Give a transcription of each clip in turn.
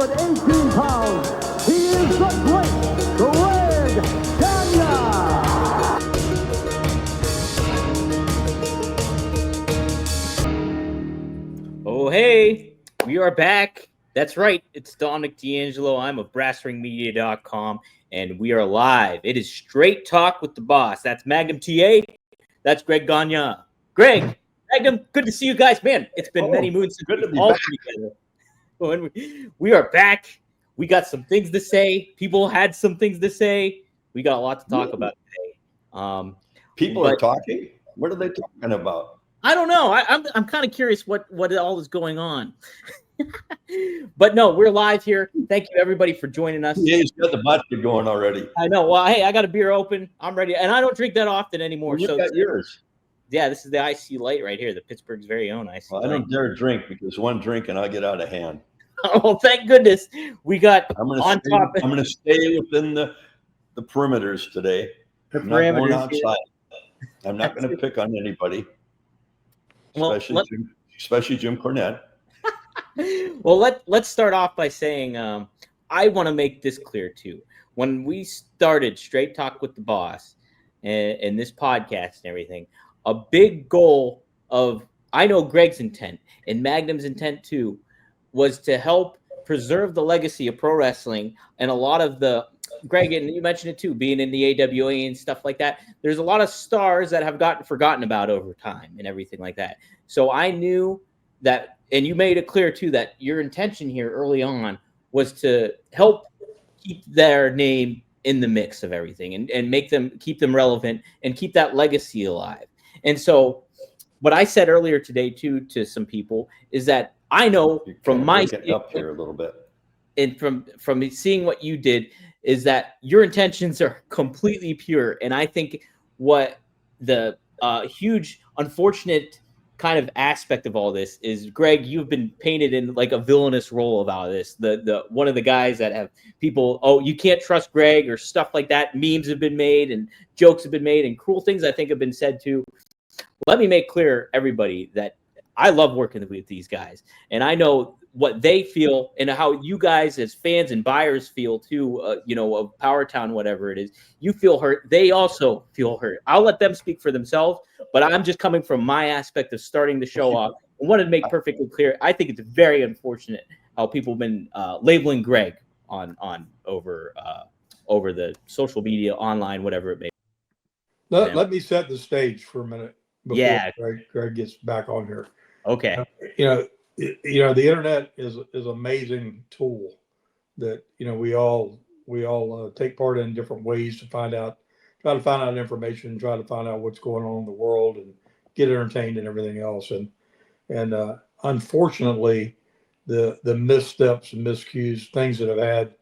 218 pounds, he is the great Greg Gagne. Oh, hey, we are back. That's right. It's Dominic D'Angelo. I'm of BrassRingMedia.com, and we are live. It is Straight Talk with the Boss. That's Magnum TA. That's Greg Gagne. Greg, Magnum, good to see you guys. Man, it's been many moons since we've all been together. We are back. We got some things to say. People had some things to say. We got a lot to talk about today. People are talking? What are they talking about? I don't know. I'm kind of curious what all is going on. But no, we're live here. Thank you everybody for joining us. Yeah, he's got the vodka going already. I know. Well, hey, I got a beer open. I'm ready, and I don't drink that often anymore. You got yours. Yeah, this is the IC Light right here, the Pittsburgh's very own IC Light. I don't dare drink because one drink and I'll get out of hand. Oh, thank goodness. We got I'm going to stay within the perimeters today. I'm not going outside. I'm not going to pick on anybody, especially Jim Cornette. Well, let's start off by saying I want to make this clear too. When we started Straight Talk with the Boss and this podcast and everything, a big goal of, I know Greg's intent and Magnum's intent too, was to help preserve the legacy of pro wrestling. And a lot of the, Greg, and you mentioned it too, being in the AWA and stuff like that, there's a lot of stars that have gotten forgotten about over time and everything like that. So I knew that, and you made it clear too, that your intention here early on was to help keep their name in the mix of everything and keep them relevant and keep that legacy alive. And so what I said earlier today too to some people is that I know from my up here a little bit, and from seeing what you did, is that your intentions are completely pure. And I think what the huge unfortunate kind of aspect of all this is, Greg, you've been painted in like a villainous role of all this. The one of the guys that have people, oh, you can't trust Greg or stuff like that. Memes have been made and jokes have been made and cruel things I think have been said too. Let me make clear, everybody, that I love working with these guys, and I know what they feel and how you guys as fans and buyers feel too, of PowerTown, whatever it is. You feel hurt. They also feel hurt. I'll let them speak for themselves, but I'm just coming from my aspect of starting the show off. I wanted to make perfectly clear. I think it's very unfortunate how people have been labeling Greg on over the social media, online, whatever it may be. Let me set the stage for a minute before Greg gets back on here. Okay. The internet is an amazing tool that we all take part in different ways to try to find out information, try to find out what's going on in the world, and get entertained and everything else. And unfortunately, the missteps and miscues, things that have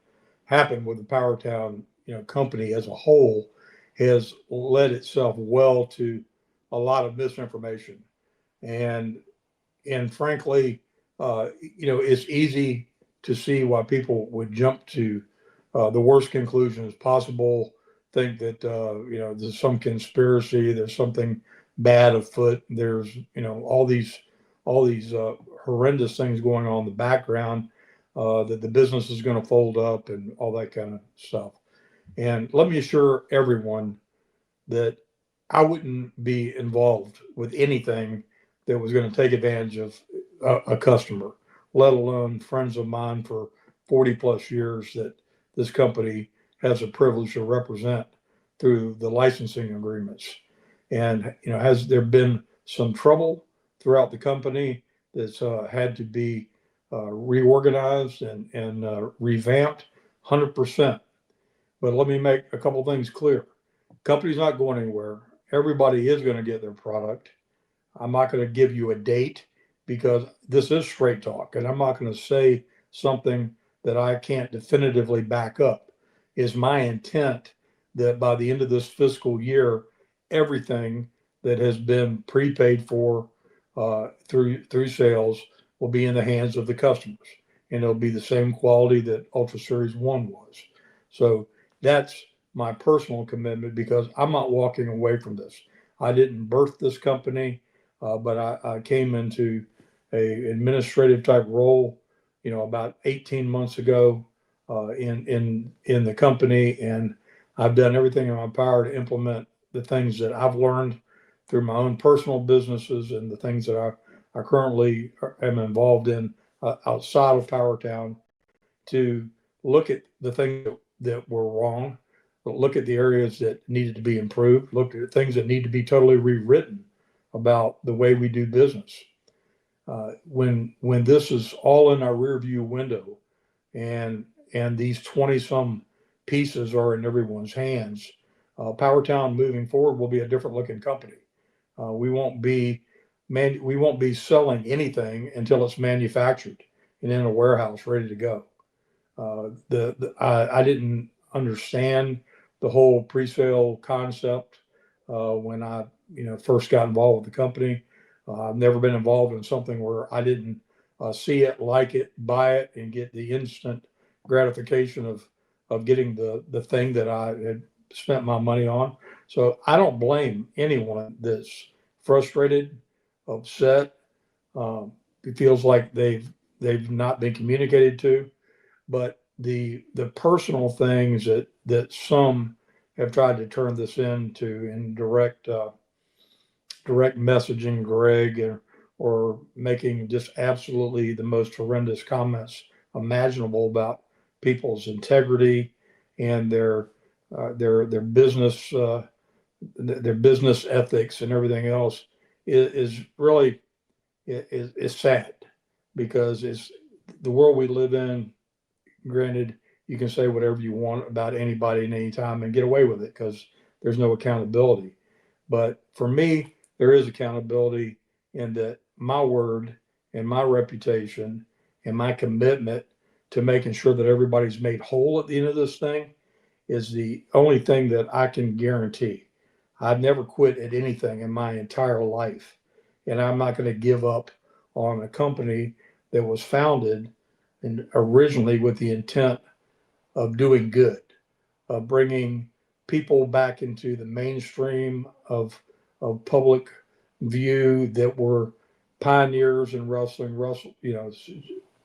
happened with the PowerTown company as a whole, has led itself well to a lot of misinformation. And frankly, it's easy to see why people would jump to the worst conclusions possible, think that, there's some conspiracy, there's something bad afoot. There's, all these horrendous things going on in the background, that the business is going to fold up and all that kind of stuff. And let me assure everyone that I wouldn't be involved with anything that was going to take advantage of a customer, let alone friends of mine for 40 plus years that this company has a privilege to represent through the licensing agreements. And, has there been some trouble throughout the company that's had to be reorganized and revamped? 100%. But let me make a couple things clear. Company's not going anywhere. Everybody is going to get their product. I'm not going to give you a date because this is straight talk, and I'm not going to say something that I can't definitively back up. Is my intent that by the end of this fiscal year, everything that has been prepaid for through sales will be in the hands of the customers, and it'll be the same quality that Ultra Series 1 was. So that's my personal commitment, because I'm not walking away from this. I didn't birth this company, but I came into a administrative type role about 18 months ago in the company, and I've done everything in my power to implement the things that I've learned through my own personal businesses and the things that I currently am involved in outside of PowerTown, to look at the things that were wrong, but look at the areas that needed to be improved, look at things that need to be totally rewritten about the way we do business. When this is all in our rear view window, and these 20 some pieces are in everyone's hands, PowerTown moving forward will be a different looking company. We won't be selling anything until it's manufactured and in a warehouse ready to go. I didn't understand the whole pre-sale concept when I first got involved with the company. I've never been involved in something where I didn't see it, like it, buy it, and get the instant gratification of getting the thing that I had spent my money on. So I don't blame anyone that's frustrated, upset. It feels like they've not been communicated to. But the personal things that some have tried to turn this into in direct messaging Greg, or making just absolutely the most horrendous comments imaginable about people's integrity and their business ethics and everything else is really is sad, because it's the world we live in. Granted, you can say whatever you want about anybody and anytime and get away with it because there's no accountability. But for me, there is accountability in that my word and my reputation and my commitment to making sure that everybody's made whole at the end of this thing is the only thing that I can guarantee. I've never quit at anything in my entire life, and I'm not going to give up on a company that was founded and originally with the intent of doing good, of bringing people back into the mainstream of public view, that were pioneers in wrestling,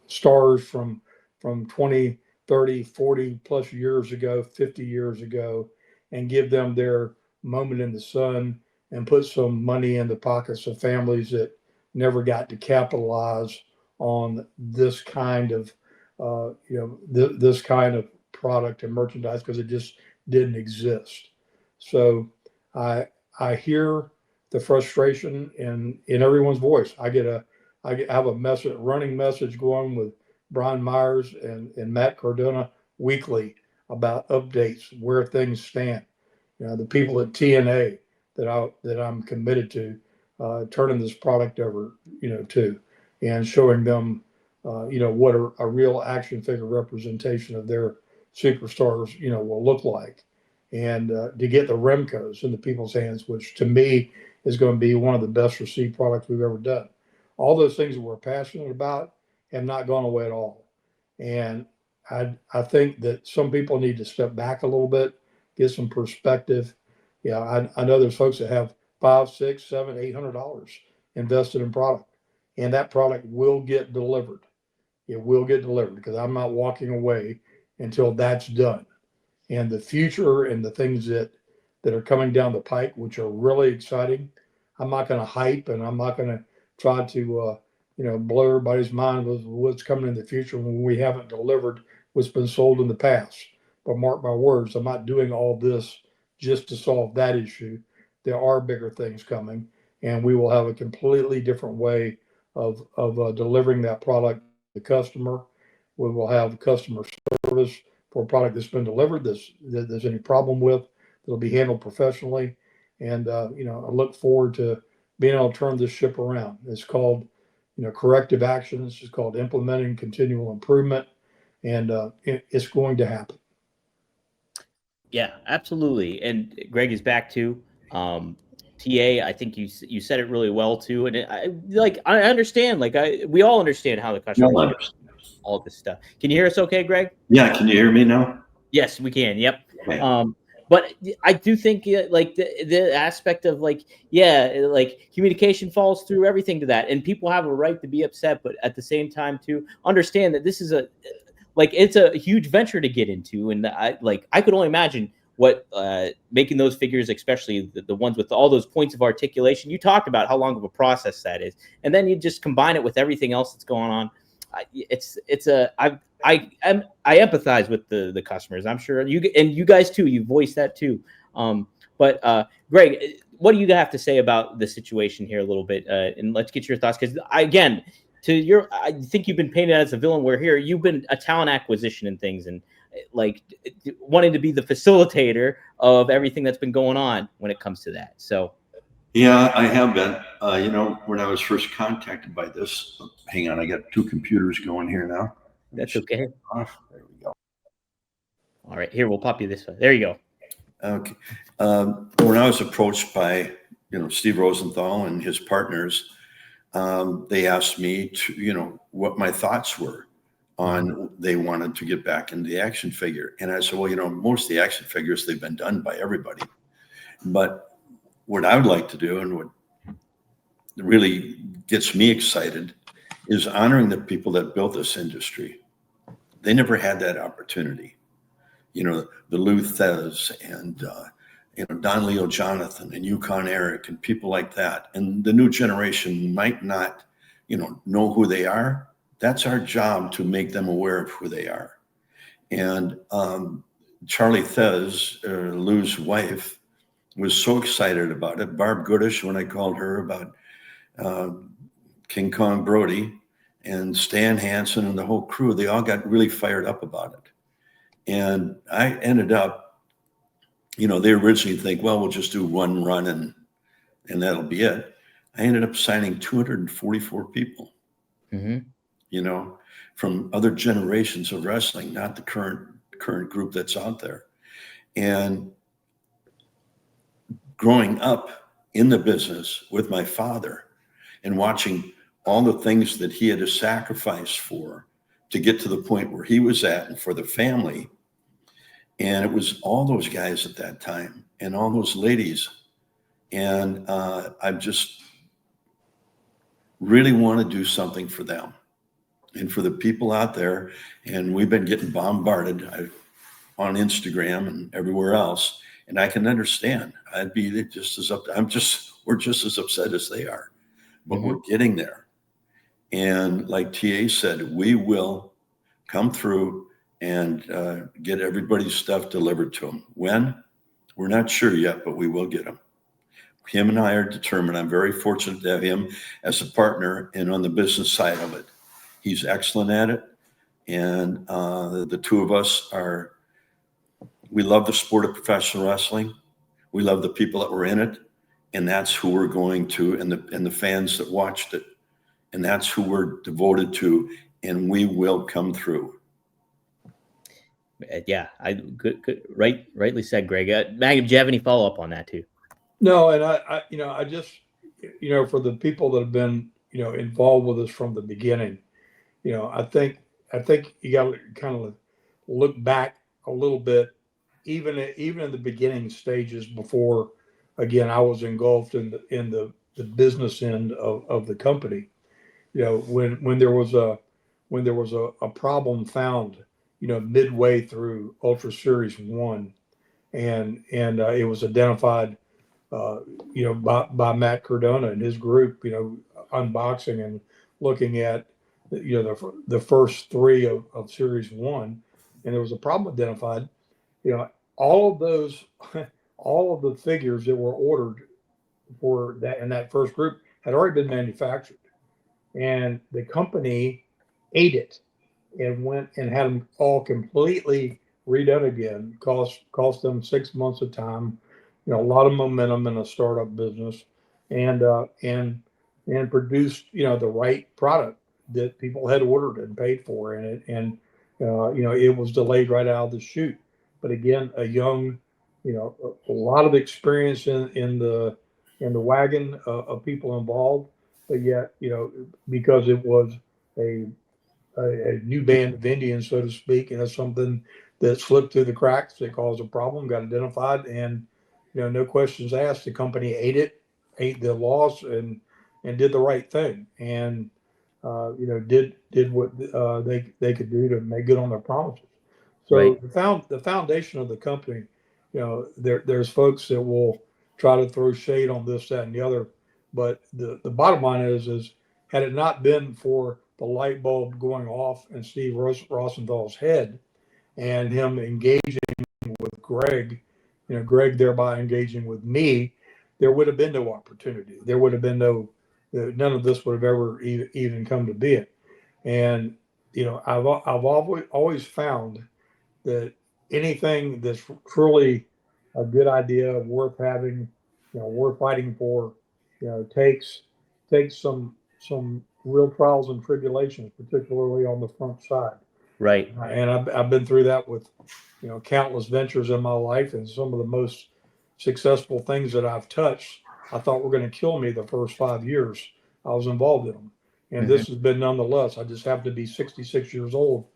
stars from 20, 30, 40 plus years ago, 50 years ago, and give them their moment in the sun and put some money in the pockets of families that never got to capitalize on this kind of this kind of product and merchandise, because it just didn't exist. So I hear the frustration in everyone's voice. I have a running message going with Brian Myers and Matt Cardona weekly about updates, where things stand. The people at TNA that I'm committed to turning this product over, to, and showing them, what a real action figure representation of their superstars, will look like, and to get the Remcos in the people's hands, which to me is going to be one of the best received products we've ever done. All those things that we're passionate about have not gone away at all. And I think that some people need to step back a little bit, get some perspective. I know there's folks that have $500, $600, $700, $800 invested in product, and that product will get delivered. It will get delivered, because I'm not walking away until that's done. And the future and the things that are coming down the pike, which are really exciting, I'm not going to hype, and I'm not going to try to blow everybody's mind with what's coming in the future when we haven't delivered what's been sold in the past. But mark my words, I'm not doing all this just to solve that issue. There are bigger things coming, and we will have a completely different way of delivering that product to the customer. We will have customer service for a product that's been delivered, there's any problem with, that'll be handled professionally. And I look forward to being able to turn this ship around. It's called corrective actions. It's called implementing continual improvement, and it's going to happen. Yeah, absolutely. And Greg is back too. TA, I think you said it really well too. And I understand, we all understand how the customer all this stuff. Can you hear us okay, Greg? Yeah. Can you hear me now? Yes, we can. Yep. Okay. But I do think like the aspect of like, yeah, like communication falls through everything to that, and people have a right to be upset, but at the same time to understand that this is it's a huge venture to get into, and I could only imagine what making those figures, especially the ones with all those points of articulation. You talked about how long of a process that is, and then you just combine it with everything else that's going on. I empathize with the customers. I'm sure you guys too. You voiced that too. But Greg, what do you have to say about the situation here a little bit? And let's get your thoughts, because again, I think you've been painted as a villain. Where here you've been a talent acquisition and things, and like wanting to be the facilitator of everything that's been going on when it comes to that. So. Yeah, I have been. When I was first contacted by this, hang on, I got two computers going here now. That's okay. Off. There we go. All right, here, we'll pop you this way. There you go. Okay. When I was approached by, Steve Rosenthal and his partners, they asked me to, what my thoughts were on, they wanted to get back into the action figure. And I said, well, most of the action figures, they've been done by everybody. But what I would like to do, and what really gets me excited, is honoring the people that built this industry. They never had that opportunity. The Lou Thez and, Don Leo Jonathan and Yukon Eric and people like that. And the new generation might not, know who they are. That's our job, to make them aware of who they are. And Charlie Thez, Lou's wife, was so excited about it. Barb Goodish, when I called her about King Kong Brody, and Stan Hansen and the whole crew, they all got really fired up about it. And I ended up, they originally think, well, we'll just do one run and that'll be it. I ended up signing 244 people, from other generations of wrestling, not the current group that's out there. And growing up in the business with my father and watching all the things that he had to sacrifice for to get to the point where he was at and for the family. And it was all those guys at that time and all those ladies. And I just really want to do something for them and for the people out there. And we've been getting bombarded on Instagram and everywhere else. And I can understand. I'd be just as we're just as upset as they are, but we're getting there. And like TA said, we will come through and get everybody's stuff delivered to them. When? We're not sure yet, but we will get them. Him and I are determined. I'm very fortunate to have him as a partner and on the business side of it. He's excellent at it. And the two of us we love the sport of professional wrestling. We love the people that were in it. And that's who we're going to, and the fans that watched it. And that's who we're devoted to. And we will come through. Yeah, good, rightly said, Greg. Magnum, do you have any follow up on that too? No, and I just, for the people that have been, involved with us from the beginning, I think you got to kind of look back a little bit, even in the beginning stages before, again, I was engulfed in the business end of the company. When there was a problem found, midway through Ultra Series 1, and it was identified, by Matt Cardona and his group, unboxing and looking at, the first three of Series 1, and there was a problem identified. All of the figures that were ordered for that in that first group had already been manufactured, and the company ate it and went and had them all completely redone again. Cost them 6 months of time, a lot of momentum in a startup business, and produced the right product that people had ordered and paid for, and it was delayed right out of the chute. But again, a young, a lot of experience in the wagon of people involved, but yet because it was a new band of Indians, so to speak, something that slipped through the cracks that caused a problem, got identified, and no questions asked. The company ate the loss, and did the right thing, and did what they could do to make good on their promises. So Right. the foundation of the company, there's folks that will try to throw shade on this, that, and the other, but the bottom line is had it not been for the light bulb going off in Steve Rosenthal's head and him engaging with Greg, Greg thereby engaging with me, there would have been no opportunity. There would have been none of this would have ever even come to be. And I've always found that anything that's truly a good idea, worth having, worth fighting for, takes some real trials and tribulations, particularly on the front side. Right. And I've been through that with countless ventures in my life, and some of the most successful things that I've touched, I thought were going to kill me the first 5 years I was involved in them. And Mm-hmm. this has been nonetheless. I just happen to be 66 years old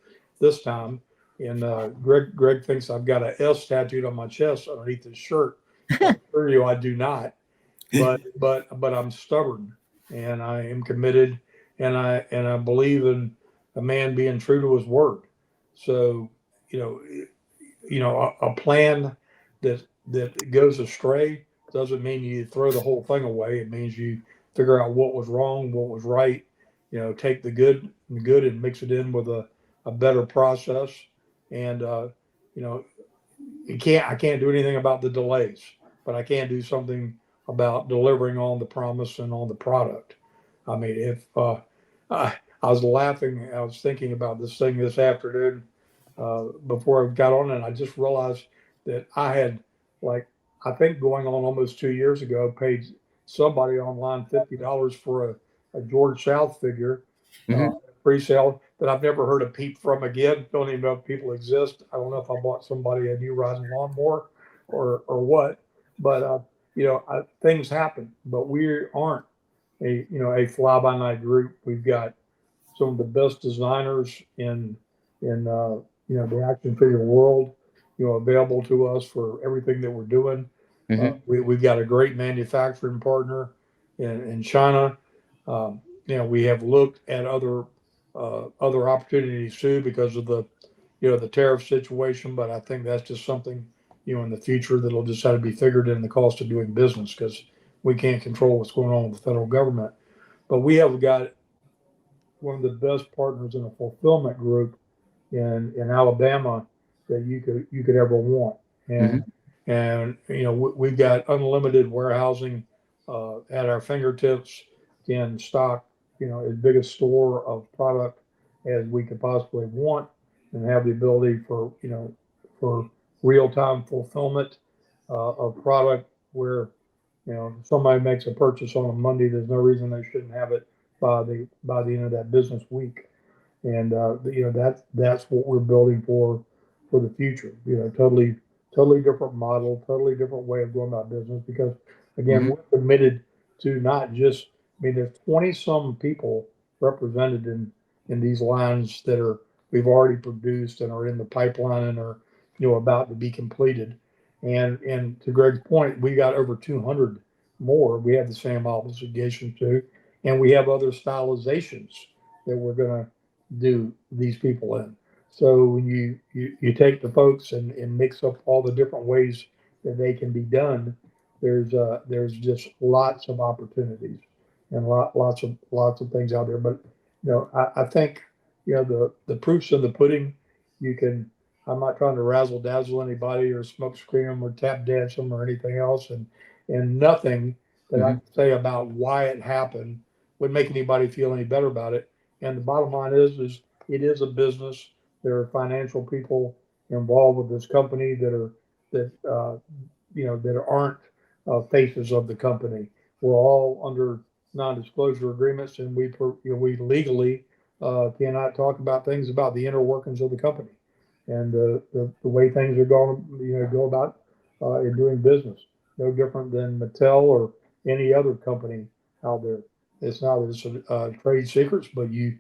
this time. And Greg thinks I've got an S tattooed on my chest underneath his shirt. I assure you, I do not. But I'm stubborn, and I am committed, and I believe in a man being true to his word. So, a plan that goes astray doesn't mean you throw the whole thing away. It means you figure out what was wrong, what was right. Take the good and mix it in with a better process. And I can't do anything about the delays, but I can do something about delivering on the promise and on the product. I mean, if I was laughing, I was thinking about this thing this afternoon before I got on, and I just realized that I had, like, I think going on almost 2 years ago, paid somebody online $50 for a George South figure, Mm-hmm. pre-sale, that I've never heard a peep from again. Don't even know if people exist. I don't know if I bought somebody a new rising lawnmower or what, but things happen. But we aren't a fly by night group. We've got some of the best designers in the action figure world, available to us for everything that we're doing. Mm-hmm. We've got a great manufacturing partner in China. We have looked at other opportunities too because of the tariff situation, but I think that's just something in the future that'll just have to be figured in the cost of doing business, because we can't control what's going on with the federal government. But we have got one of the best partners in a fulfillment group in Alabama that you could ever want. Mm-hmm. And we've got unlimited warehousing at our fingertips, can stock as big a store of product as we could possibly want, and have the ability for real time fulfillment of product where somebody makes a purchase on a Monday, there's no reason they shouldn't have it by the end of that business week. And that's what we're building for the future. Totally different model, totally different way of going about business. Because again, Mm-hmm. we're committed to not just. I mean, there's 20 some people represented in these lines that we've already produced and are in the pipeline and are about to be completed. And to Greg's point, we got over 200 more. We have the same obligation to, and we have other stylizations that we're going to do these people in. So when you take the folks and mix up all the different ways that they can be done, there's just lots of opportunities and lots of things out there. But I think the proof's in the pudding. You can. I'm not trying to razzle dazzle anybody or smoke screen them or tap dance them or anything else, and nothing that I can say about why it happened would make anybody feel any better about it. And the bottom line is it is a business. There are financial people involved with this company that aren't faces of the company. We're all under non-disclosure agreements, and we legally cannot talk about things about the inner workings of the company and the way things are going. Go about in doing business. No different than Mattel or any other company out there. It's not as trade secrets, but you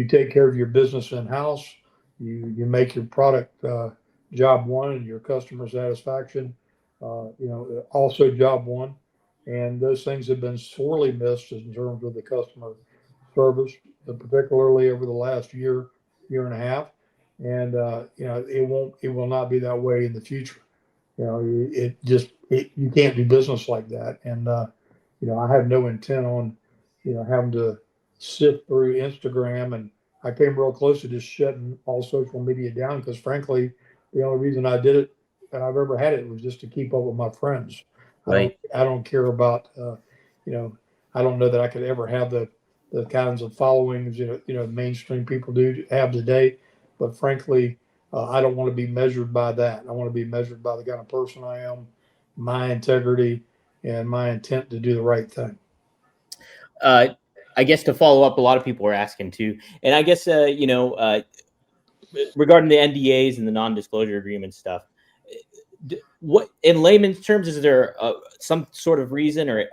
take care of your business in house. You make your product job one, and your customer satisfaction, also job one. And those things have been sorely missed in terms of the customer service, particularly over the last year and a half. And it will not be that way in the future. You can't do business like that. And I have no intent on, having to sift through Instagram. And I came real close to just shutting all social media down because, frankly, the only reason I did it and I've ever had it was just to keep up with my friends. Right. I don't care about, I don't know that I could ever have the kinds of followings, mainstream people do have today. But frankly, I don't want to be measured by that. I want to be measured by the kind of person I am, my integrity, and my intent to do the right thing. I guess to follow up, a lot of people are asking too, and I guess regarding the NDAs and the non-disclosure agreement stuff, what in layman's terms is there some sort of reason or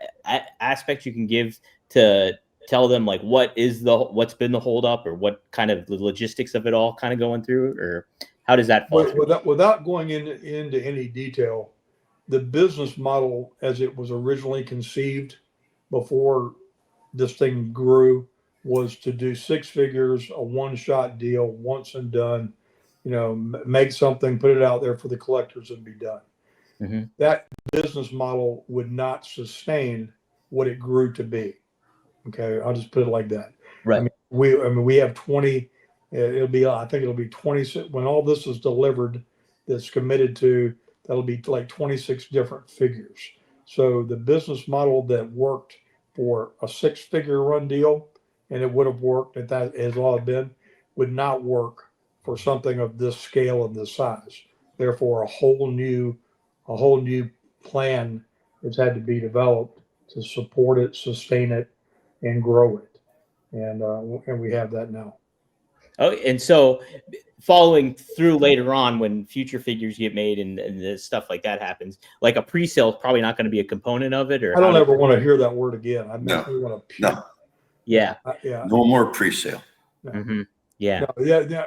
aspect you can give to tell them like what's been the holdup or what kind of the logistics of it all kind of going through, or how does that fall? Without going into any detail, the business model as it was originally conceived before this thing grew was to do six figures, a one-shot deal, once and done, make something, put it out there for the collectors and be done. Mm-hmm. That business model would not sustain what it grew to be. Okay, I'll just put it like that. Right. We have 20. I think it'll be 26 when all this is delivered. That's committed to. That'll be like 26 different figures. So the business model that worked for a six-figure run deal, and it would have worked at that as all it been, would not work for something of this scale and this size. Therefore, a whole new plan has had to be developed to support it, sustain it, and grow it. And we have that now. Oh, and so following through later on when future figures get made and the stuff like that happens, like a pre-sale is probably not going to be a component of it. Or I don't ever want to hear that word again. No. Yeah. No more pre-sale. No. Mm-hmm. Yeah.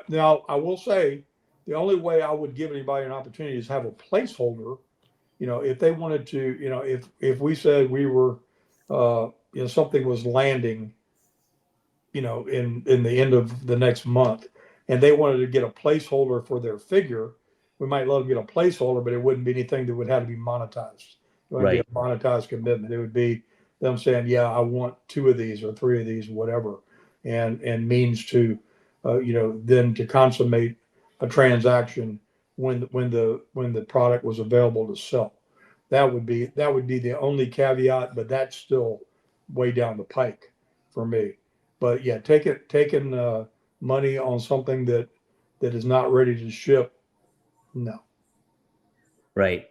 Now, I will say the only way I would give anybody an opportunity is have a placeholder. If they wanted to, if we said we were, something was landing, in the end of the next month, and they wanted to get a placeholder for their figure, we might let them get a placeholder, but it wouldn't be anything that would have to be monetized. It wouldn't be a monetized commitment. It would be them saying, yeah, I want 2 of these or 3 of these, whatever, and means to, then to consummate a transaction when the product was available to sell. That would be the only caveat, but that's still way down the pike for me. But yeah, taking money on something that is not ready to ship, no. Right.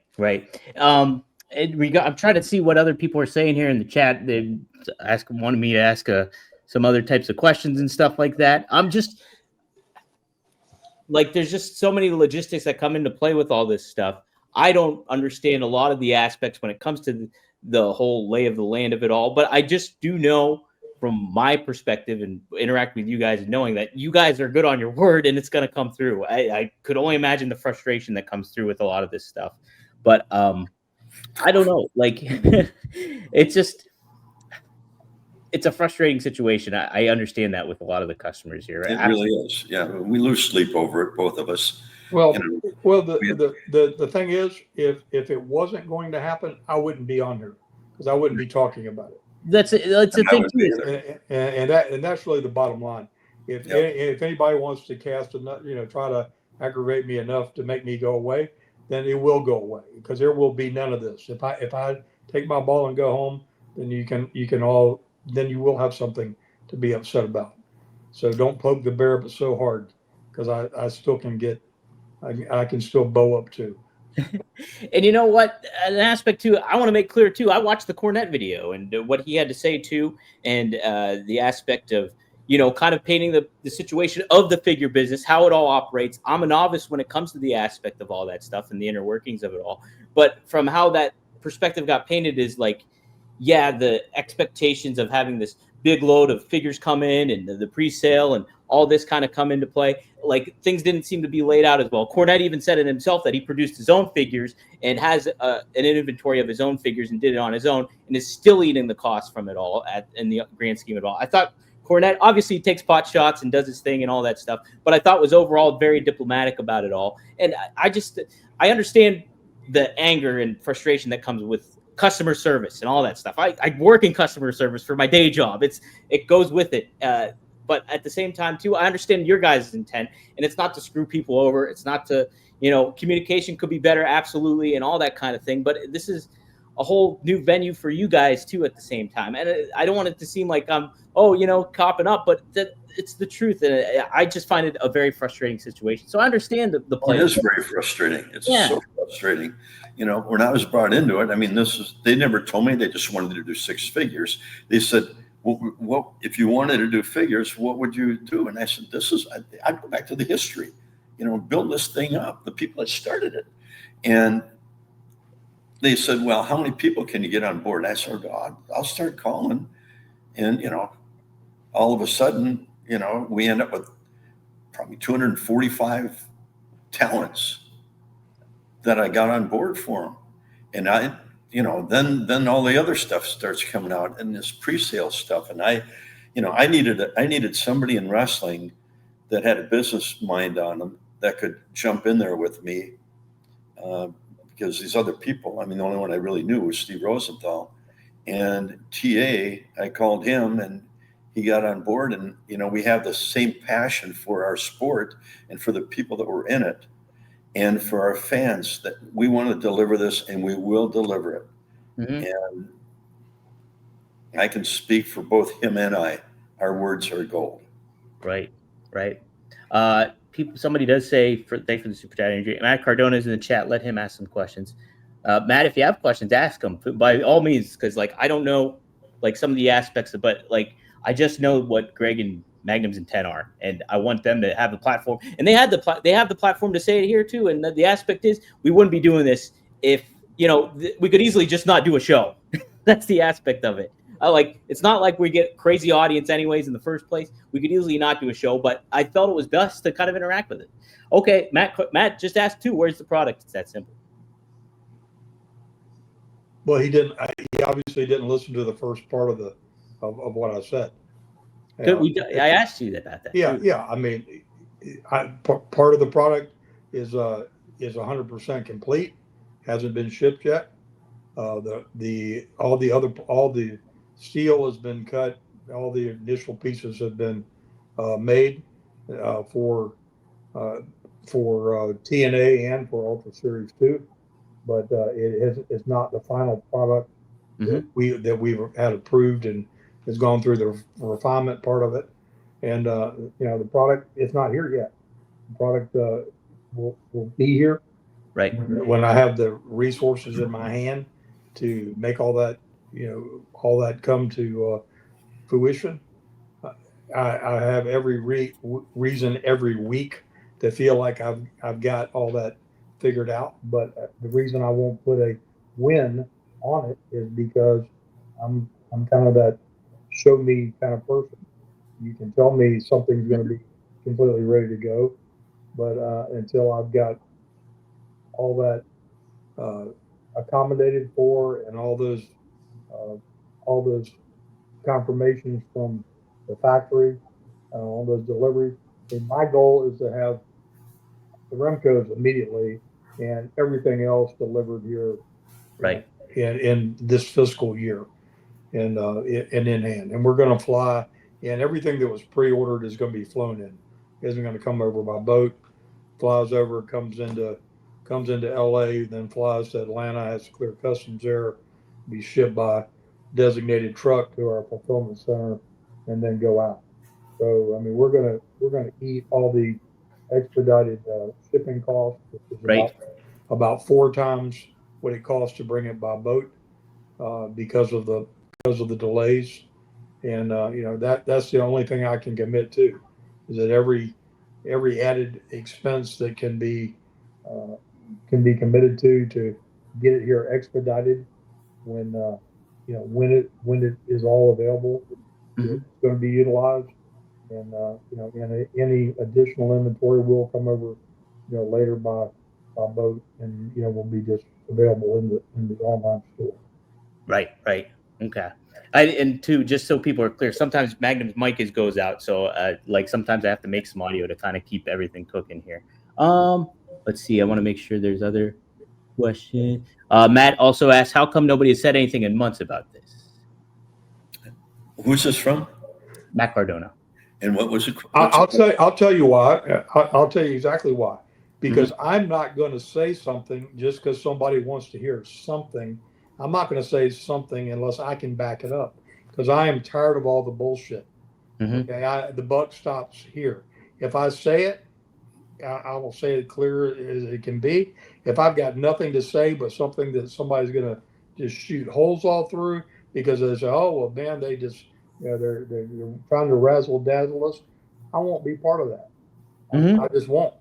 I'm trying to see what other people are saying here in the chat. They wanted me to ask some other types of questions and stuff like that. I'm just like, there's just so many logistics that come into play with all this stuff. I don't understand a lot of the aspects when it comes to the whole lay of the land of it all, but I just do know from my perspective and interacting with you guys and knowing that you guys are good on your word and it's going to come through. I could only imagine the frustration that comes through with a lot of this stuff, but I don't know. Like, it's a frustrating situation. I understand that with a lot of the customers here. It really is. Yeah. We lose sleep over it, both of us. Well, the thing is, if it wasn't going to happen, I wouldn't be on here because I wouldn't be talking about it. That's a thing too. And that's really the bottom line. If anybody wants to cast try to aggravate me enough to make me go away, then it will go away because there will be none of this. If I take my ball and go home, then you will have something to be upset about. So don't poke the bear but so hard because I still can I can still bow up too. And you know what? An aspect too, I want to make clear too. I watched the Cornette video and what he had to say too, and the aspect of kind of painting the situation of the figure business, how it all operates. I'm a novice when it comes to the aspect of all that stuff and the inner workings of it all. But from how that perspective got painted is like, yeah, the expectations of having this big load of figures come in and the pre-sale and all this kind of come into play, like things didn't seem to be laid out as well. Cornette even said it himself that he produced his own figures and has an inventory of his own figures and did it on his own and is still eating the cost from it all in the grand scheme of it all. I thought Cornette obviously takes pot shots and does his thing and all that stuff, but I thought was overall very diplomatic about it all. And I understand the anger and frustration that comes with customer service and all that stuff. I work in customer service for my day job. It goes with it. But at the same time, too, I understand your guys' intent, and it's not to screw people over. It's not to, communication could be better, absolutely, and all that kind of thing. But this is a whole new venue for you guys, too, at the same time. And I don't want it to seem like I'm, copping up, but it's the truth. And I just find it a very frustrating situation. So I understand the play. It is very frustrating. It's so frustrating. When I was brought into it, I mean, they never told me they just wanted to do 6 figures. They said, well, if you wanted to do figures, what would you do? And I said, I'd go back to the history, build this thing up, the people that started it. And they said, well, how many people can you get on board? I said, I'll start calling. And, all of a sudden, we end up with probably 245 talents that I got on board for them. And then all the other stuff starts coming out and this pre-sale stuff. And I needed somebody in wrestling that had a business mind on them that could jump in there with me. Because these other people, I mean, the only one I really knew was Steve Rosenthal. And TA, I called him and he got on board. And, we have the same passion for our sport and for the people that were in it. And for our fans, that we want to deliver this and we will deliver it. Mm-hmm. And I can speak for both him and I. Our words are gold. Right. Somebody does say, thanks for the super chat, Andrew. Matt Cardona is in the chat. Let him ask some questions. Matt, if you have questions, ask them by all means, because I don't know some of the aspects of, but I just know what Greg and Magnum's intent are, and I want them to have the platform, and they have the platform to say it here too. And the aspect is, we wouldn't be doing this if we could easily just not do a show. That's the aspect of it. It's not like we get crazy audience anyways in the first place. We could easily not do a show, but I felt it was best to kind of interact with it. Okay, Matt just asked too, where's the product? It's that simple. Well, he didn't. He obviously didn't listen to the first part of what I said. I asked you about that. Yeah. I mean, part of the product is 100% complete. Hasn't been shipped yet. All the steel has been cut. All the initial pieces have been made for TNA and for Ultra Series 2, but it's not the final product that we've had approved and has gone through the refinement part of it. And the product is not here yet. The product will be here when I have the resources in my hand to make all that come to fruition. I have every reason every week to feel like I've got all that figured out. But the reason I won't put a win on it is because I'm kind of that show me kind of person. You can tell me something's going to be completely ready to go, but until I've got all that accommodated for and all those confirmations from the factory, all those deliveries. And my goal is to have the Remcos immediately and everything else delivered here, in this fiscal year, and in hand. And we're going to fly, and everything that was pre-ordered is going to be flown in. It isn't going to come over by boat. Flies over, comes into LA, then flies to Atlanta, has to clear customs there, be shipped by designated truck to our fulfillment center, and then go out. So I mean, we're gonna eat all the expedited shipping costs, which is about 4 times what it costs to bring it by boat, because of the delays. And that's the only thing I can commit to, is that every added expense that can be committed to get it here expedited when it is all available, Mhm. It's going to be utilized, and and any additional inventory will come over, later by boat, and will be just available in the online store. Right, right. Okay. And two, just so people are clear, sometimes Magnum's mic goes out, so like sometimes I have to make some audio to kind of keep everything cooking here. Let's see. I want to make sure there's other question. Matt also asked, how come nobody has said anything in months about this? Who's this from? Matt Cardona. And what was it? I'll tell you why. I'll tell you exactly why. Because Mm-hmm. I'm not going to say something just because somebody wants to hear something. I'm not going to say something unless I can back it up. Because I am tired of all the bullshit. Mm-hmm. Okay, the buck stops here. If I say it, I will say it clear as it can be. If I've got nothing to say but something that somebody's going to just shoot holes all through because they say, "Oh well, man, they just they're trying to razzle dazzle us," I won't be part of that. Mm-hmm. I just won't.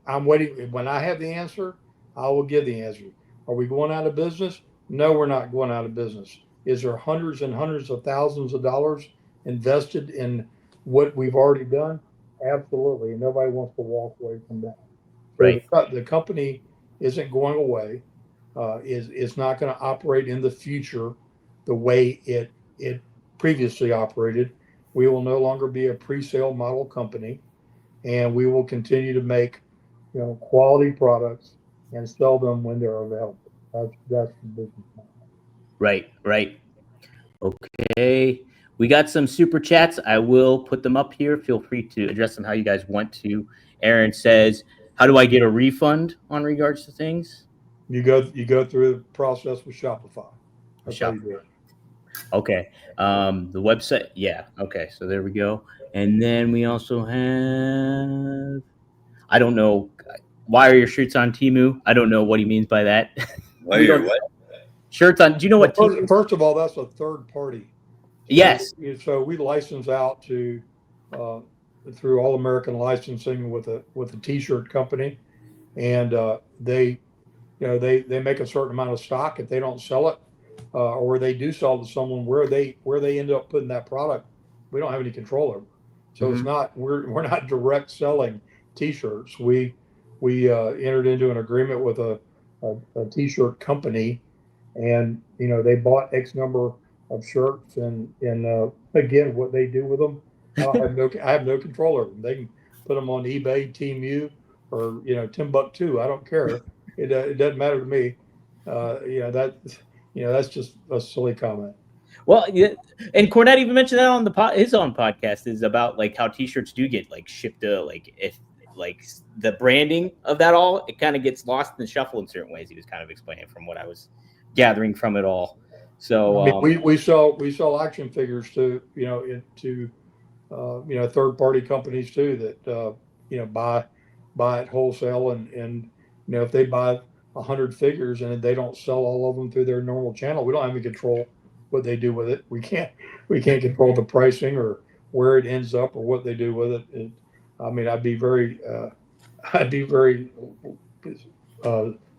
I'm waiting. When I have the answer, I will give the answer. Are we going out of business? No, we're not going out of business. Is there hundreds and hundreds of thousands of dollars invested in what we've already done? Absolutely. And nobody wants to walk away from that. So Right. the company isn't going away. Is not going to operate in the future the way it previously operated. We will no longer be a pre-sale model company, and we will continue to make quality products and sell them when they're available. That's the business model. Right. Right. Okay. We got some super chats. I will put them up here. Feel free to address them how you guys want to. Aaron says, how do I get a refund on regards to things? You go through the process with Shopify. That's how Shop. you do it. Okay. The website. Yeah. Okay. So there we go. And then we also have, I don't know. Why are your shirts on Temu? I don't know what he means by that. Why We you're don't what? shirts on. Do you know Well, what Temu? first of all, that's a third party. Yes. So we license out to uh, through All American Licensing with a T-shirt company, and they they make a certain amount of stock. If they don't sell it, or they do sell to someone where they end up putting that product, we don't have any control over. So it's Mhm. not we're not direct selling T-shirts. We entered into an agreement with a T-shirt company, and they bought X number of shirts, and again, what they do with them, I have no control over them. They can put them on eBay, Temu, or Timbuktu. I don't care. It doesn't matter to me. That's just a silly comment. Well, yeah, and Cornette even mentioned that on his own podcast is about like how T-shirts do get like shipped to like if like the branding of that all it kind of gets lost in the shuffle in certain ways. He was kind of explaining from what I was gathering from it all. So I mean, we sell action figures to third party companies too that buy at wholesale, and if they buy 100 figures and they don't sell all of them through their normal channel, we don't have any control what they do with it. We can't control the pricing or where it ends up or what they do with it. I mean, I'd be very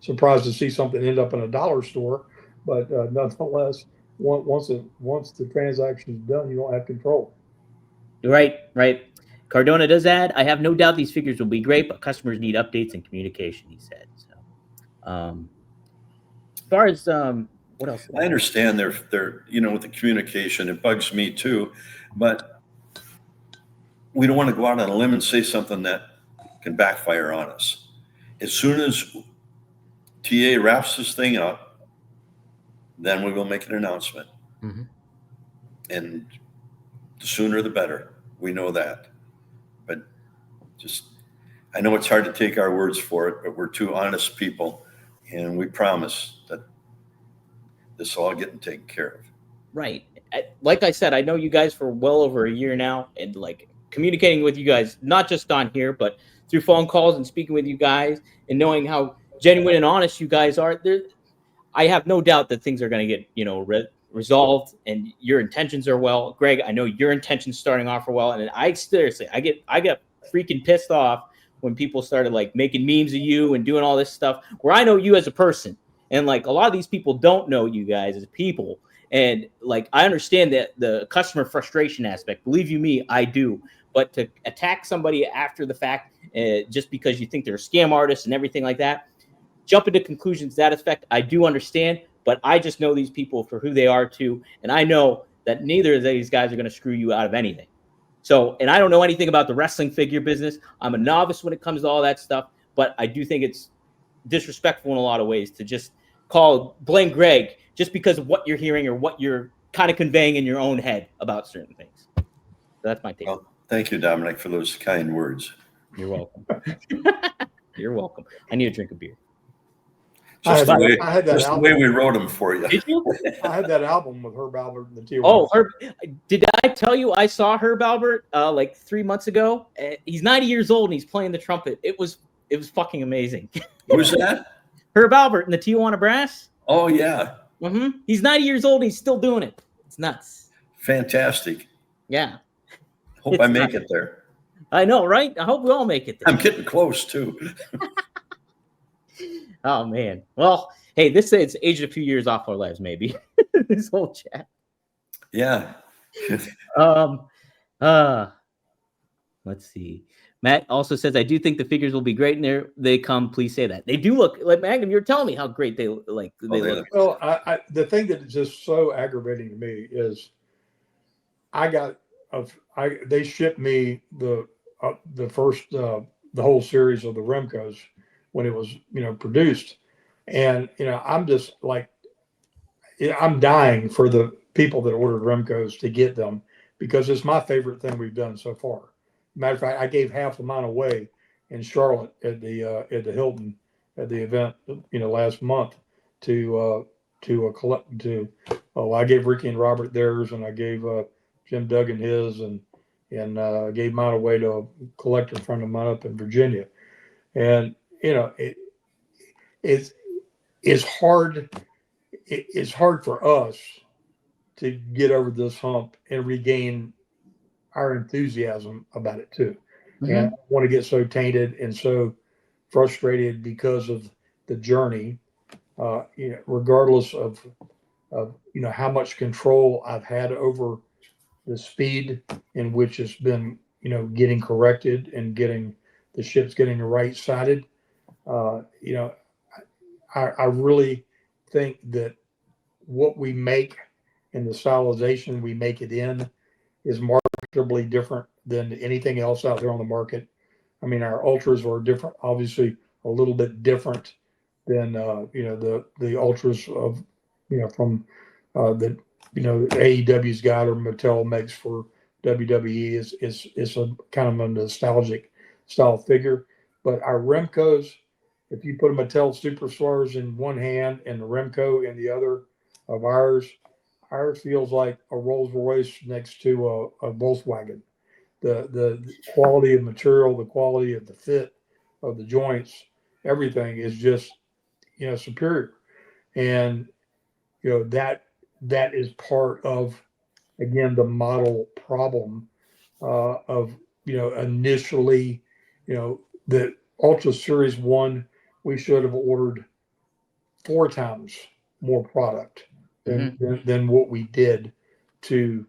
surprised to see something end up in a dollar store, but nonetheless, once the transaction is done, you don't have control. right, right. Cardona does add, I have no doubt these figures will be great, but customers need updates and communication. He said. So, as far as what else? I understand they're with the communication, it bugs me too, but we don't want to go out on a limb and say something that can backfire on us. As soon as TA wraps this thing up, then we will make an announcement. Mm-hmm. And the sooner the better. We know that. But I know it's hard to take our words for it, but we're two honest people, and we promise that this will all getting taken care of. Right. Like I said, I know you guys for well over a year now, and like communicating with you guys, not just on here, but through phone calls and speaking with you guys and knowing how genuine and honest you guys are. I have no doubt that things are going to get, resolved, and your intentions are well. Greg, I know your intentions starting off are well. And I seriously, I get freaking pissed off when people started like making memes of you and doing all this stuff where I know you as a person. And like a lot of these people don't know you guys as people. And like, I understand that the customer frustration aspect, believe you me, I do. But to attack somebody after the fact, just because you think they're a scam artist and everything like that, jump into conclusions to that effect, I do understand. But I just know these people for who they are too. And I know that neither of these guys are going to screw you out of anything. So, and I don't know anything about the wrestling figure business. I'm a novice when it comes to all that stuff. But I do think it's disrespectful in a lot of ways to just blame Greg just because of what you're hearing or what you're kind of conveying in your own head about certain things. So that's my take. Well, thank you, Dominic, for those kind words. You're welcome. You're welcome. I need a drink of beer. Just the way we wrote them for you. Did you? I had that album with Herb Albert and the Tijuana. Oh, Herb! Did I tell you I saw Herb Albert like 3 months ago? He's 90 years old and he's playing the trumpet. It was fucking amazing. Who's that? Herb Albert and the Tijuana Brass. Oh yeah. Mm-hmm. He's 90 years old and he's still doing it. It's nuts. Fantastic. Yeah. Hope I make it there. I know, right? I hope we all make it there. I'm getting close too. Oh man. Well, hey, it's aged a few years off our lives, maybe. This whole chat. Yeah. Let's see. Matt also says, I do think the figures will be great, and there they come. Please say that. They do look like Magnum. You're telling me how great they look. Well, the thing that is just so aggravating to me is they shipped me the whole series of the Remcos when it was produced, and I'm just like, I'm dying for the people that ordered Remcos to get them because it's my favorite thing we've done so far. Matter of fact, I gave half of mine away in Charlotte at the Hilton at the event last month to collect to. Oh, I gave Ricky and Robert theirs, and I gave Jim Duggan his, and gave mine away to a collector friend of mine up in Virginia. And it's hard. It's hard for us to get over this hump and regain our enthusiasm about it too. Mm-hmm. And I don't want to get so tainted and so frustrated because of the journey, regardless of how much control I've had over the speed in which it's been, getting corrected and getting the ships getting the right sided. I really think that what we make and the stylization we make it in is markedly different than anything else out there on the market. I mean, our ultras are different, obviously a little bit different than the ultras of from that AEW's got or Mattel makes for WWE is a kind of a nostalgic style figure. But our Remcos, if you put a Mattel Superstars in one hand and the Remco in the other of ours feels like a Rolls Royce next to a Volkswagen. The quality of material, the quality of the fit of the joints, everything is just superior. And that is part of, again, the model problem of initially the Ultra Series 1, we should have ordered 4 times more product than what we did to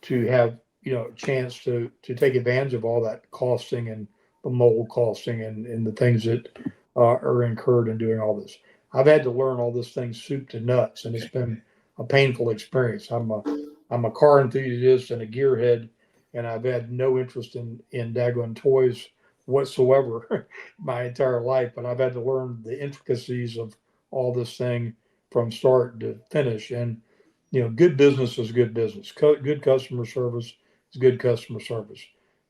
have a chance to take advantage of all that costing and the mold costing and the things that are incurred in doing all this. I've had to learn all this thing soup to nuts, and it's been a painful experience. I'm a car enthusiast and a gearhead, and I've had no interest in daggone toys whatsoever my entire life, but I've had to learn the intricacies of all this thing from start to finish. And good business is good business. Good customer service is good customer service.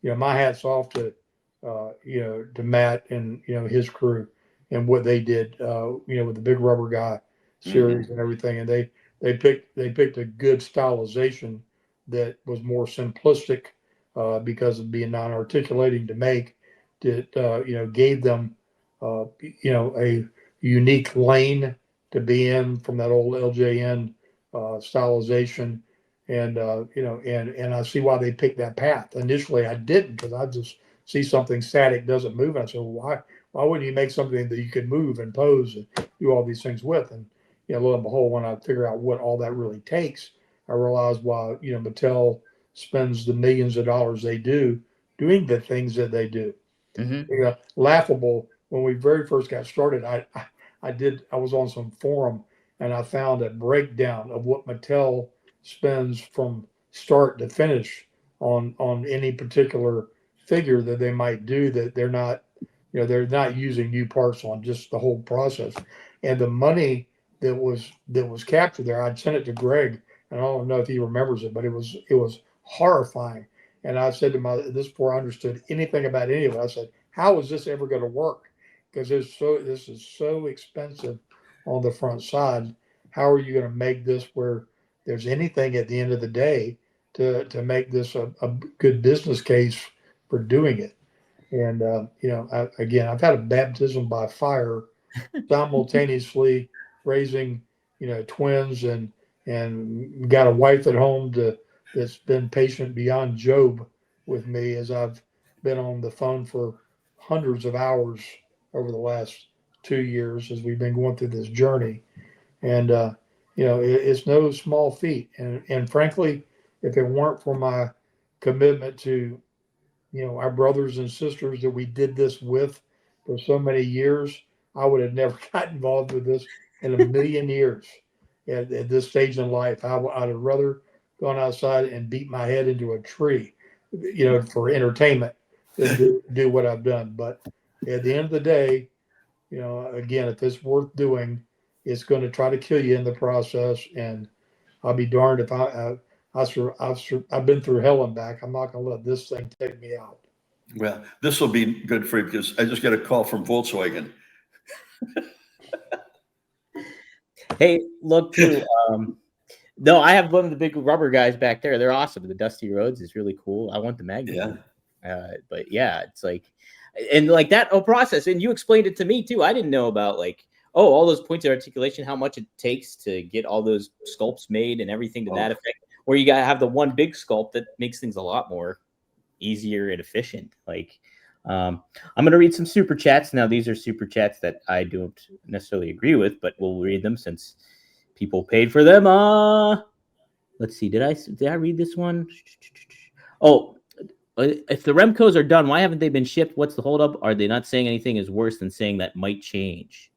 My hat's off to Matt and his crew and what they did with the Big Rubber Guy series and everything. And they picked a good stylization that was more simplistic because of being non-articulating to make. That gave them a unique lane to be in from that old LJN stylization, and I see why they picked that path. Initially, I didn't, because I just see something static doesn't move. And I said, well, why wouldn't you make something that you could move and pose and do all these things with? And lo and behold, when I figure out what all that really takes, I realized why, Mattel spends the millions of dollars they do doing the things that they do. Mm-hmm. Laughable. When we very first got started, I was on some forum and I found a breakdown of what Mattel spends from start to finish on any particular figure that they might do, that they're not using new parts on, just the whole process. And the money that was captured there, I'd sent it to Greg, and I don't know if he remembers it, but it was horrifying. And I said to this before I understood anything about any of it, I said, how is this ever going to work? Because this is so expensive on the front side. How are you going to make this where there's anything at the end of the day to make this a good business case for doing it? And I've had a baptism by fire simultaneously raising twins and got a wife at home that's been patient beyond Job with me as I've been on the phone for hundreds of hours over the last 2 years as we've been going through this journey. And it's no small feat. And frankly, if it weren't for my commitment to our brothers and sisters that we did this with for so many years, I would have never got involved with this in a million years at this stage in life. I'd have rather gone outside and beat my head into a tree, for entertainment than do what I've done. But at the end of the day, again, if it's worth doing, it's going to try to kill you in the process. And I'll be darned if I've been through hell and back. I'm not going to let this thing take me out. Well, this will be good for you because I just got a call from Volkswagen. Hey, look too. No, I have one of the big rubber guys back there. They're awesome. The Dusty Roads is really cool. I want the Magnum. Yeah. But yeah, it's like, and like that whole process. And you explained it to me too. I didn't know about all those points of articulation, how much it takes to get all those sculpts made and everything to that effect. Where you gotta have the one big sculpt that makes things a lot more easier and efficient. I'm going to read some super chats. Now, these are super chats that I don't necessarily agree with, but we'll read them since people paid for them. Let's see. Did I read this one? Oh, if the Remcos are done, why haven't they been shipped? What's the holdup? Are they not saying anything is worse than saying that might change?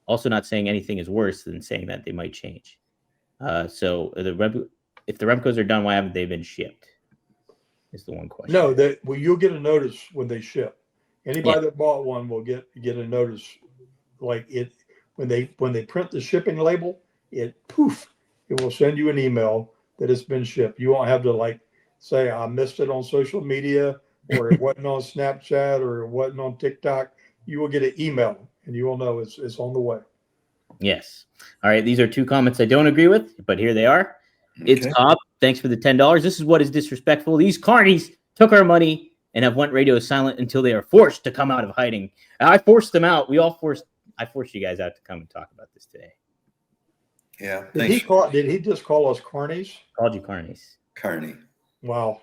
Also, not saying anything is worse than saying that they might change. If the Remcos are done, why haven't they been shipped? Is the one question. No, you'll get a notice when they ship. Anybody that bought one will get a notice, when they print the shipping label. It will send you an email that it's been shipped. You won't have to say I missed it on social media, or it wasn't on Snapchat, or it wasn't on TikTok. You will get an email and you will know it's on the way. Yes. All right. These are two comments I don't agree with, but here they are. Okay. It's Cobb. Thanks for the $10. This is what is disrespectful. These carnies took our money and have went radio silent until they are forced to come out of hiding. I forced them out. I forced you guys out to come and talk about this today. Yeah. Did he just call us carnies? Called you carnies. Carney. Wow.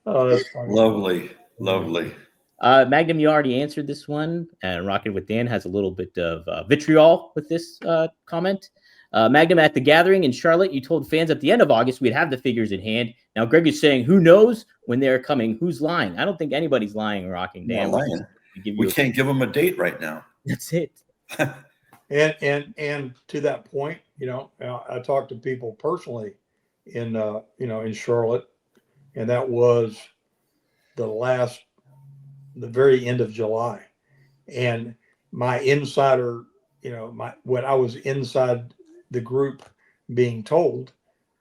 Oh, that's funny. Lovely. Magnum, you already answered this one, and Rocking with Dan has a little bit of vitriol with this comment. Magnum, at the gathering in Charlotte, you told fans at the end of August we'd have the figures in hand. Now Greg is saying, who knows when they're coming? Who's lying? I don't think anybody's lying, Rocking Dan. Not lying. We can't give them a date right now. That's it. And to that point, I talked to people personally in Charlotte, and that was the very end of July. And my insider, when I was inside the group being told,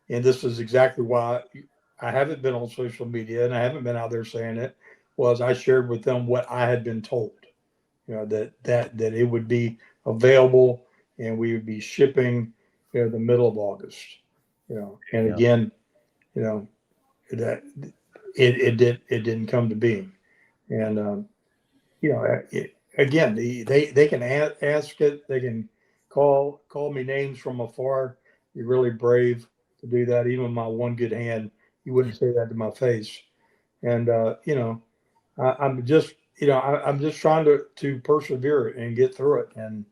and this is exactly why I haven't been on social media and I haven't been out there saying it, was I shared with them what I had been told, that it would be available and we would be shipping, the middle of August, and again, that it didn't come to being. And, again, they can ask it. They can call me names from afar. You're really brave to do that. Even with my one good hand, you wouldn't say that to my face. And, I'm just trying to persevere and get through it and,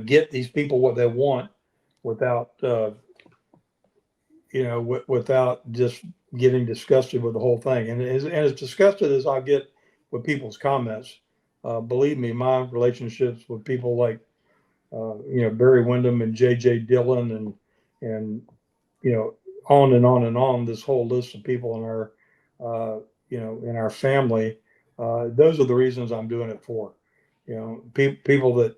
get these people what they want. without, without just getting disgusted with the whole thing. And as disgusted as I get with people's comments, believe me, my relationships with people like, Barry Windham and J.J. Dillon and, on and on and on, this whole list of people in our, in our family, those are the reasons I'm doing it for. People that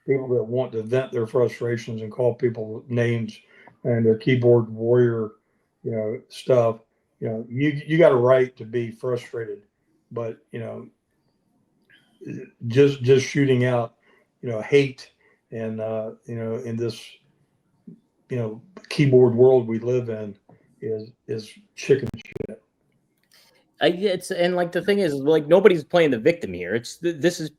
want to vent their frustrations and call people names and their keyboard warrior, stuff. You got a right to be frustrated, but just shooting out, hate and in this keyboard world we live in is chicken shit. It's and like the thing is like nobody's playing the victim here. This is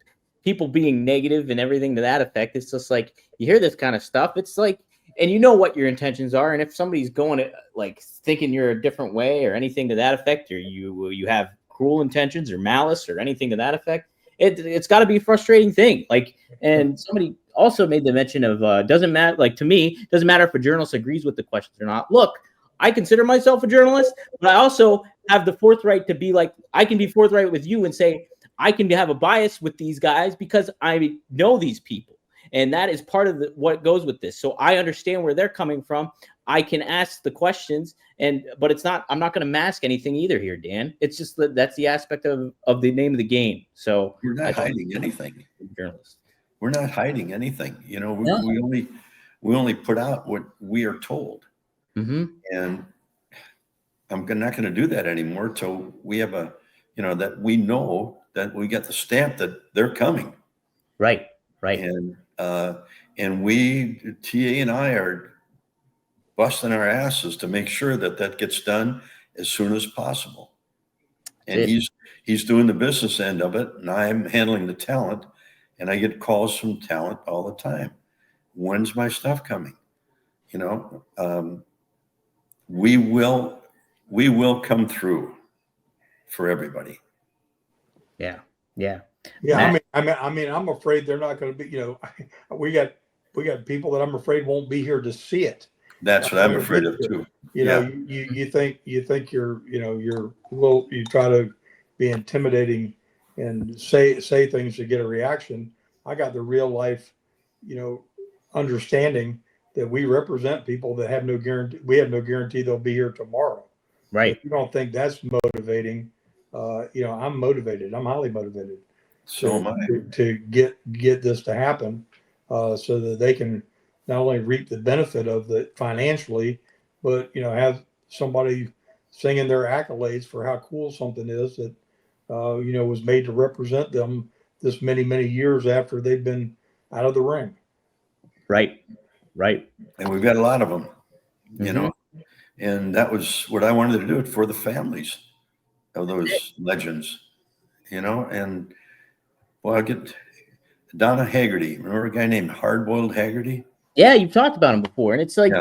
people being negative and everything to that effect. It's just like you hear this kind of stuff. It's like, and you know what your intentions are. And if somebody's going to like thinking you're a different way or anything to that effect, or you have cruel intentions or malice or anything to that effect, it's got to be a frustrating thing. Like, and somebody also made the mention of doesn't matter. Like to me, doesn't matter if a journalist agrees with the questions or not. Look, I consider myself a journalist, but I also have the forthright to be like, I can be forthright with you and say, I can have a bias with these guys because I know these people. And that is part of what goes with this. So I understand where they're coming from. I can ask the questions, but it's not, I'm not going to mask anything either here, Dan. It's just that's the aspect of the name of the game. So we're not hiding anything. Journalists. We're not hiding anything. No. We only put out what we are told. Mm-hmm. And I'm not going to do that anymore till we have that we know that we get the stamp that they're coming. Right. And we, TA and I, are busting our asses to make sure that gets done as soon as possible. And he's doing the business end of it, and I'm handling the talent. And I get calls from talent all the time. When's my stuff coming? We will come through for everybody. Yeah. I'm afraid they're not going to be. We got people that I'm afraid won't be here to see it. That's what I'm afraid of too. You think you're you try to be intimidating and say things to get a reaction. I got the real life, understanding that we represent people that have no guarantee. We have no guarantee they'll be here tomorrow. Right. If you don't think that's motivating, I'm motivated. I'm highly motivated. So am I. To get this to happen, so that they can not only reap the benefit of it financially, but have somebody singing their accolades for how cool something is that was made to represent them this many years after they've been out of the ring. Right. And we've got a lot of them, Mm-hmm. And that was what I wanted to do it for the families of those legends, and I get Donna Haggerty. Remember a guy named Hardboiled Haggerty? Yeah, you've talked about him before, and it's like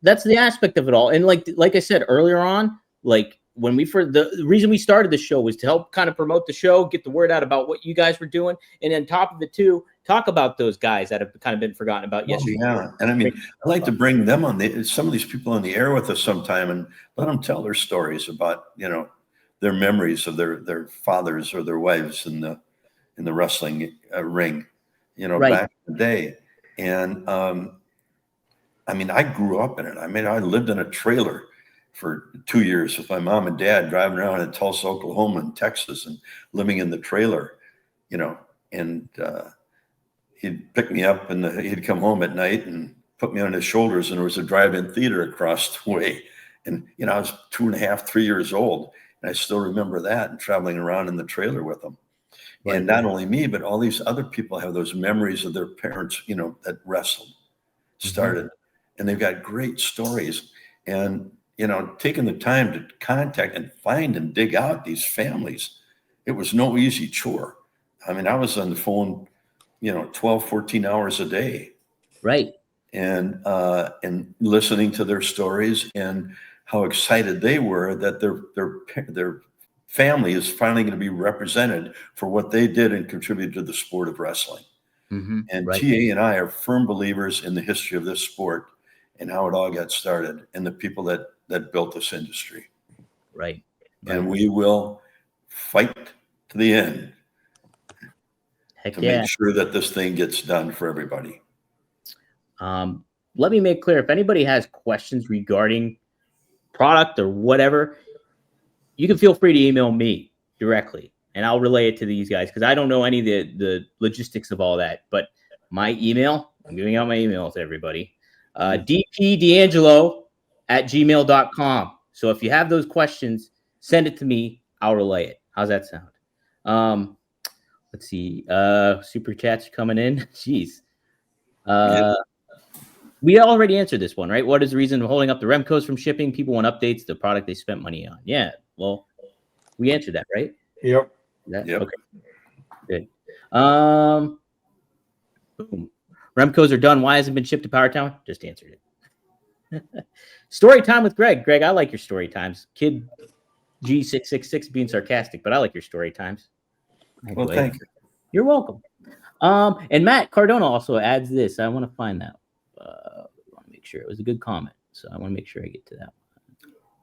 that's the aspect of it all. And like I said earlier on, like when the reason we started the show was to help kind of promote the show, get the word out about what you guys were doing, and on top of it too, talk about those guys that have kind of been forgotten about yesterday. Yeah, and I mean, I'd like to bring them on some of these people on the air with us sometime and let them tell their stories about their memories of their fathers or their wives in the wrestling ring, back in the day. And I mean, I grew up in it. I mean, I lived in a trailer for 2 years with my mom and dad, driving around in Tulsa, Oklahoma, and Texas, and living in the trailer, and he'd pick me up and he'd come home at night and put me on his shoulders, and there was a drive-in theater across the way. And, I was 2.5, 3 years old, and I still remember that, and traveling around in the trailer with them. Right. And not only me, but all these other people have those memories of their parents, that wrestled, started, and they've got great stories. And, taking the time to contact and find and dig out these families, it was no easy chore. I mean, I was on the phone, 12, 14 hours a day. Right. And listening to their stories and how excited they were that their family is finally going to be represented for what they did and contributed to the sport of wrestling. And Right. TA and I are firm believers in the history of this sport and how it all got started and the people that built this industry. Right. And we will fight to the end to make sure that this thing gets done for everybody. Let me make clear, if anybody has questions regarding product or whatever, you can feel free to email me directly and I'll relay it to these guys because I don't know any of the logistics of all that. But my email, I'm giving out my email to everybody, dpdangelo@gmail.com. So if you have those questions, send it to me. I'll relay it. How's that sound? Let's see. Super chats coming in. Jeez. We already answered this one, right? What is the reason of holding up the Remcos from shipping? People want updates, the product they spent money on. Yeah. Well, we answered that, right? Yep. Okay. Good. Boom. Remcos are done. Why hasn't it been shipped to PowerTown? Just answered it. Story time with Greg. Greg, I like your story times. Kid G666 being sarcastic, but I like your story times. Anyway. Well, thank you. You're welcome. And Matt Cardona also adds this. I want to find that. I want to make sure it was a good comment. So I want to make sure I get to that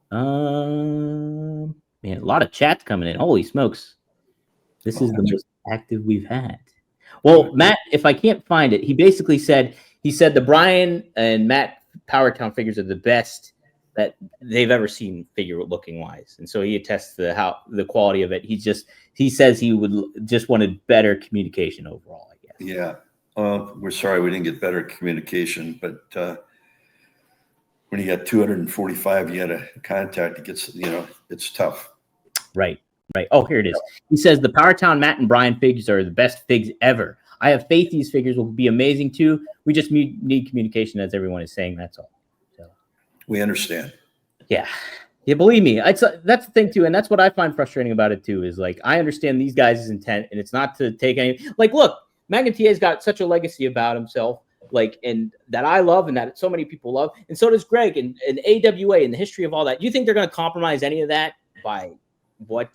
one. Man, a lot of chats coming in. Holy smokes. This is the most active we've had. Well, Matt, if I can't find it, he basically said, the Brian and Matt PowerTown figures are the best that they've ever seen figure looking wise. And so he attests to the quality of it. He says he would just wanted better communication overall, I guess. Yeah. We're sorry we didn't get better communication, but when you got 245, you had a contact, it's tough. Right. Oh, here it is. He says the PowerTown Matt and Brian figures are the best figs ever. I have faith these figures will be amazing too. We just need communication, as everyone is saying. That's all. So we understand. Yeah. Yeah, believe me, that's the thing too, and that's what I find frustrating about it too. Is like I understand these guys' intent, and it's not to take any. Like, look, Magnum TA's got such a legacy about himself, like, and that I love, and that so many people love, and so does Greg and AWA and the history of all that. You think they're going to compromise any of that by what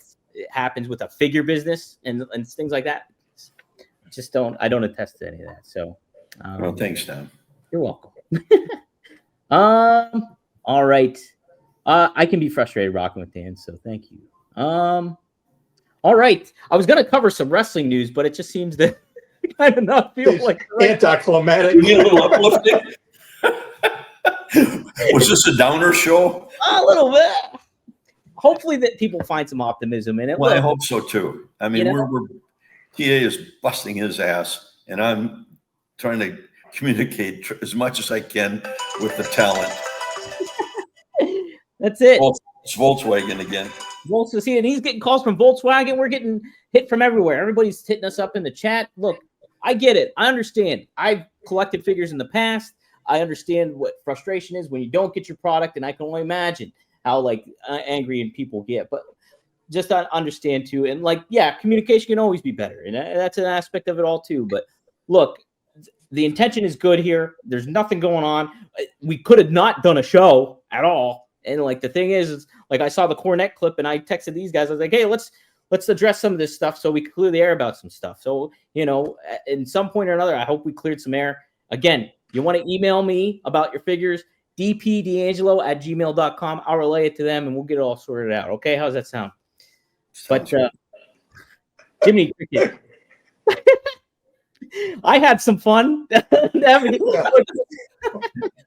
happens with a figure business and things like that? Just don't. I don't attest to any of that. So, well, thanks, Don. You're welcome. All right. I can be frustrated rocking with Dan, so thank you. All right. I was going to cover some wrestling news, but it just seems to kind of not feel like anticlimactic. You need a little uplifting. Was this a downer show? A little bit. Hopefully that people find some optimism in it. Well, I hope so too. I mean, TA is busting his ass, and I'm trying to communicate as much as I can with the talent. That's it. It's Volkswagen again. And he's getting calls from Volkswagen. We're getting hit from everywhere. Everybody's hitting us up in the chat. Look, I get it. I understand. I've collected figures in the past. I understand what frustration is when you don't get your product, and I can only imagine how angry people get. But just understand too, and communication can always be better, and that's an aspect of it all too. But look, the intention is good here. There's nothing going on. We could have not done a show at all. And the thing is I saw the Cornette clip and I texted these guys. I was like, hey, let's address some of this stuff so we can clear the air about some stuff. So, in some point or another, I hope we cleared some air. Again, you want to email me about your figures, dpdangelo@gmail.com. I'll relay it to them and we'll get it all sorted out. Okay. How's that sound? But Jimmy Cricket. I had some fun.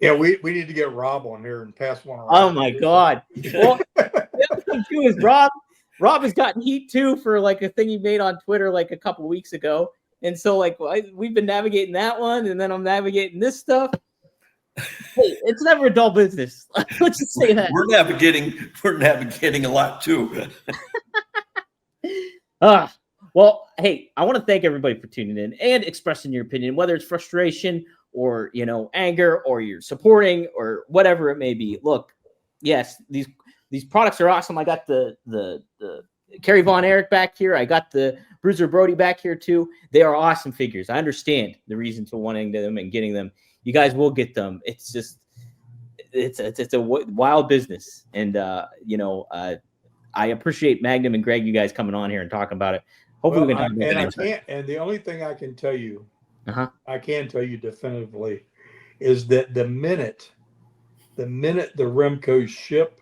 Yeah, we need to get Rob on here and pass one around. Oh my God. Well, the other thing too is Rob has gotten heat too for a thing he made on Twitter a couple weeks ago. And so we've been navigating that one, and then I'm navigating this stuff. Hey, it's never a dull business. Let's just say that. We're navigating a lot too. Well, hey, I want to thank everybody for tuning in and expressing your opinion, whether it's frustration or, anger, or you're supporting or whatever it may be. Look, yes, these products are awesome. I got the Kerry Von Erich back here. I got the Bruiser Brody back here too. They are awesome figures. I understand the reason to wanting them and getting them. You guys will get them. It's just, it's a wild business. And, I appreciate Magnum and Greg, you guys coming on here and talking about it. Hopefully we can talk about it. And the only thing I can tell you I can tell you definitively is that the minute the Remcos ship,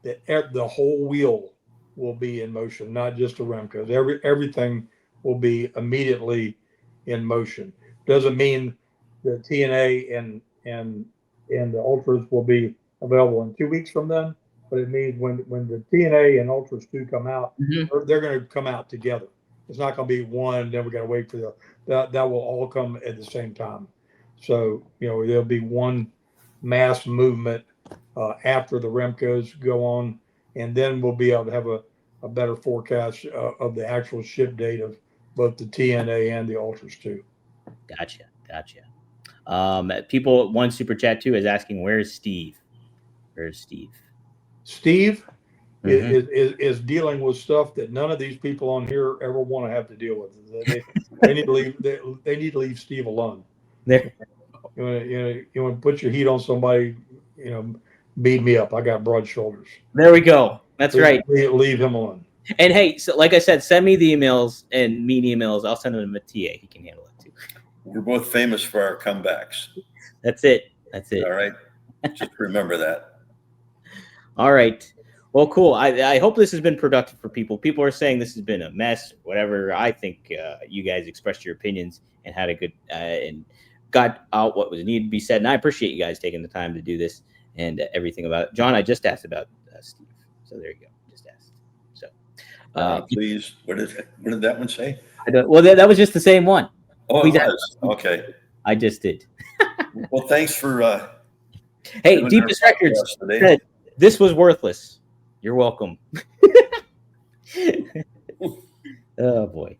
the whole wheel will be in motion, not just the Remcos. Everything will be immediately in motion. Doesn't mean the TNA and the Ultras will be available in 2 weeks from then, but it means when the TNA and Ultras 2 come out, they're going to come out together. It's not going to be one, then we got to wait for that will all come at the same time. So, there'll be one mass movement after the Remcos go on, and then we'll be able to have a better forecast of the actual ship date of both the TNA and the Ultras 2. Gotcha. People, one super chat too is asking, where's Steve? Steve is dealing with stuff that none of these people on here ever want to have to deal with. They need to leave. They need to leave Steve alone. There. You want to put your heat on somebody. Beat me up. I got broad shoulders. There we go. That's right. Leave him alone. And hey, so like I said, send me the emails and mean emails. I'll send them to TA. He can handle it too. We're both famous for our comebacks. That's it. All right. Just remember that. All right. Well, cool. I hope this has been productive for people. People are saying this has been a mess, whatever. I think you guys expressed your opinions and had a good and got out what was needed to be said. And I appreciate you guys taking the time to do this and everything about it. John, I just asked about Steve. So there you go. Just asked. So please, what did that one say? Well, that was just the same one. Oh, it was. Okay. I just did. Well, thanks for hey, Deepest Records said this was worthless. You're welcome. Oh boy.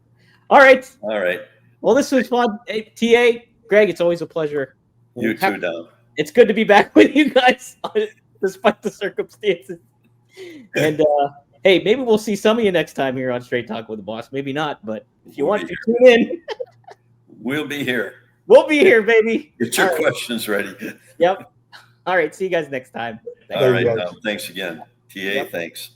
All right. Well, this was fun. Hey, TA, Greg, it's always a pleasure. You too, Don. It's good to be back with you guys, despite the circumstances. And hey, maybe we'll see some of you next time here on Straight Talk with the Boss. Maybe not, but if you want to tune in, we'll be here. We'll be here, baby. Get your questions ready. Yep. All right. See you guys next time. All right. Thanks again. TA, thanks.